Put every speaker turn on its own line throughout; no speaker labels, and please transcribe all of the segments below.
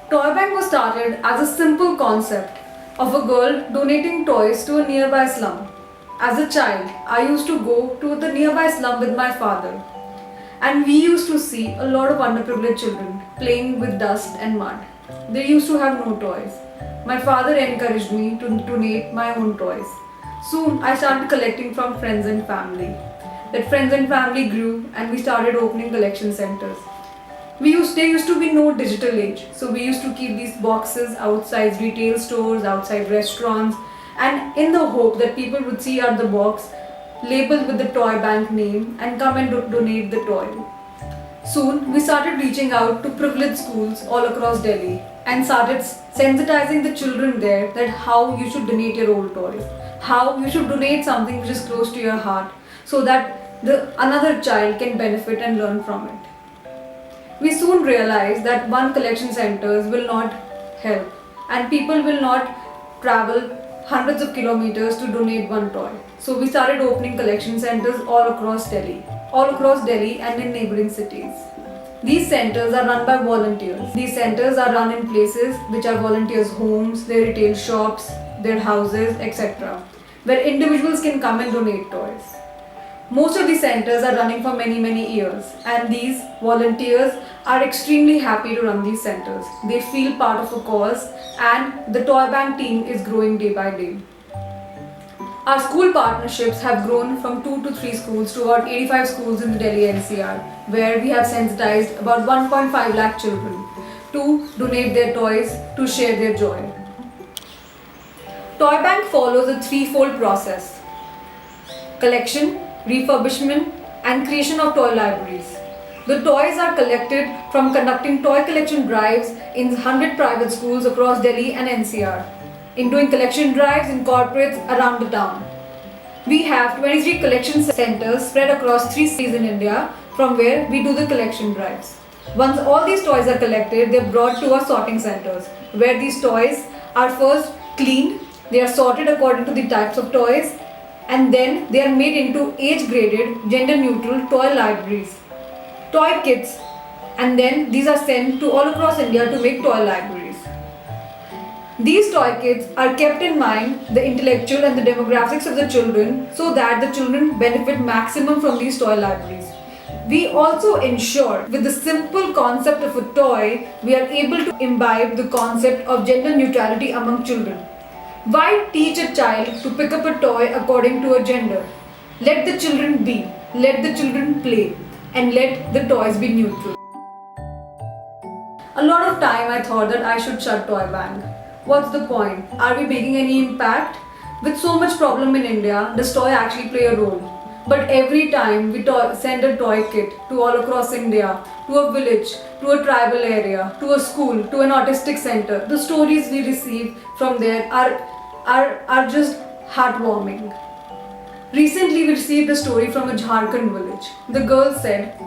Toy Bank was started as a simple concept of a girl donating toys to a nearby slum. As a child, I used to go to the nearby slum with my father, and we used to see a lot of underprivileged children playing with dust and mud. They used to have no toys. My father encouraged me to donate my own toys. Soon I started collecting from friends and family. That friends and family grew and we started opening collection centers. There used to be no digital age, so we used to keep these boxes outside retail stores, outside restaurants, and in the hope that people would see out the box labeled with the toy bank name and come and donate the toy. Soon we started reaching out to privileged schools all across Delhi and started sensitizing the children there that how you should donate your old toys, how you should donate something which is close to your heart so that another child can benefit and learn from it. We soon realized that one collection centers will not help and people will not travel hundreds of kilometers to donate one toy. So we started opening collection centers all across Delhi and in neighboring cities. These centers are run by volunteers. These centers are run in places which are volunteers' homes, their retail shops, their houses, etc., where individuals can come and donate toys. Most of these centers are running for many years, and these volunteers are extremely happy to run these centers. They feel part of a cause, and the Toy Bank team is growing day by day. Our school partnerships have grown from 2 to 3 schools to about 85 schools in the Delhi NCR, where we have sensitized about 1.5 lakh children to donate their toys to share their joy. Toy Bank follows a threefold process: collection, refurbishment, and creation of toy libraries. The toys are collected from conducting toy collection drives in 100 private schools across Delhi and NCR, in doing collection drives in corporates around the town. We have 23 collection centers spread across 3 cities in India from where we do the collection drives. Once all these toys are collected, they are brought to our sorting centers, where these toys are first cleaned, they are sorted according to the types of toys, and then they are made into age-graded, gender-neutral toy libraries, toy kits, and then these are sent to all across India to make toy libraries. These toy kits are kept in mind the intellectual and the demographics of the children so that the children benefit maximum from these toy libraries. We also ensure with the simple concept of a toy, we are able to imbibe the concept of gender neutrality among children. Why teach a child to pick up a toy according to a gender? Let the children be, let the children play, and let the toys be neutral. A lot of time I thought that I should shut Toy Bank. What's the point? Are we making any impact? With so much problem in India, does toy actually play a role? But every time we send a toy kit to all across India, to a village, to a tribal area, to a school, to an autistic center, the stories we receive from there are just heartwarming. Recently we received a story from a Jharkhand village. The girl said,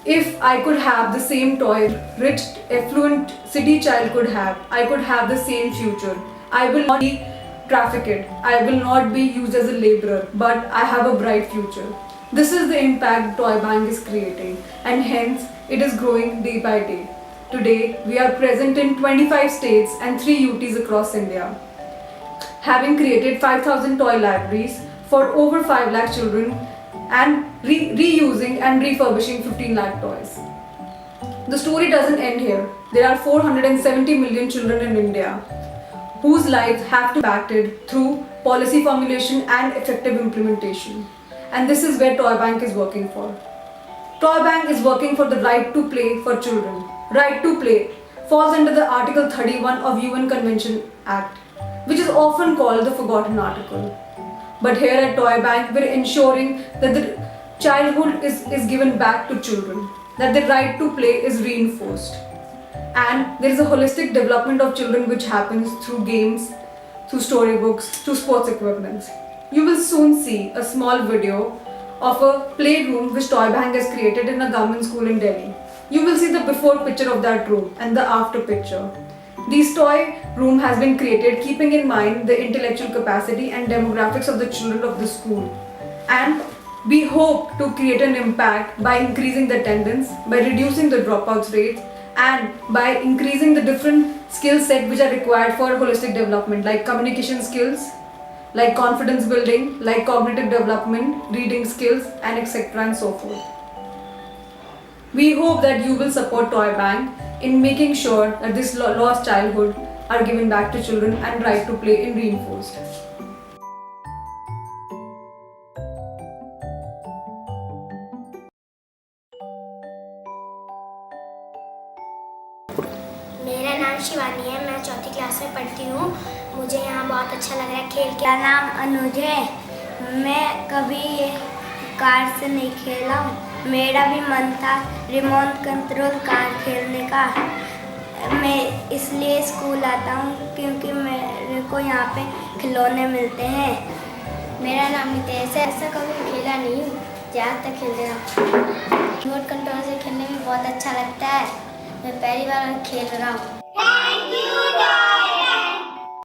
if I could have the same toy rich, affluent city child could have, I could have the same future. I will not be trafficked, I will not be used as a laborer, but I have a bright future. This is the impact Toy Bank is creating, and hence it is growing day by day. Today we are present in 25 states and 3 UTs across India, having created 5,000 toy libraries for over 5 lakh children and reusing and refurbishing 15 lakh toys. The story doesn't end here. There are 470 million children in India whose lives have to be impacted through policy formulation and effective implementation. And this is where Toy Bank is working for. Toy Bank is working for the right to play for children. Right to play falls under the Article 31 of UN Convention Act, which is often called the forgotten article. But here at Toy Bank, we're ensuring that the childhood is given back to children, that the right to play is reinforced. And there is a holistic development of children which happens through games, through storybooks, through sports equipment. You will soon see a small video of a playroom which Toy Bank has created in a government school in Delhi. You will see the before picture of that room and the after picture. This toy room has been created keeping in mind the intellectual capacity and demographics of the children of the school. And we hope to create an impact by increasing the attendance, by reducing the dropouts rates, and by increasing the different skill set which are required for holistic development, like communication skills, like confidence building, like cognitive development, reading skills, and etc. and so forth. We hope that you will support Toy Bank in making sure that this lost childhood are given back to children and right to play in reinforced.
मेरा नाम शिवानी है, मैं चौथी class में पढ़ती हूँ। मुझे यहाँ बहुत अच्छा लग रहा है खेल के। मेरा नाम अनुज है, मैं कभी ये कार से नहीं खेला हूँ। मेरा भी मन था रिमोट कंट्रोल कार खेलने का। मैं इसलिए स्कूल आता हूँ क्योंकि मेरे को यहाँ पे खिलौने मिलते हैं। मेरा नाम नितेश है, ऐसा कभी खेला नहीं हूँ, ज़्यादातर खेल रहा हूँ। रिमोट कंट्रोल से खेलने में बहुत अच्छा लगता है, मैं पहली बार खेल रहा हूँ।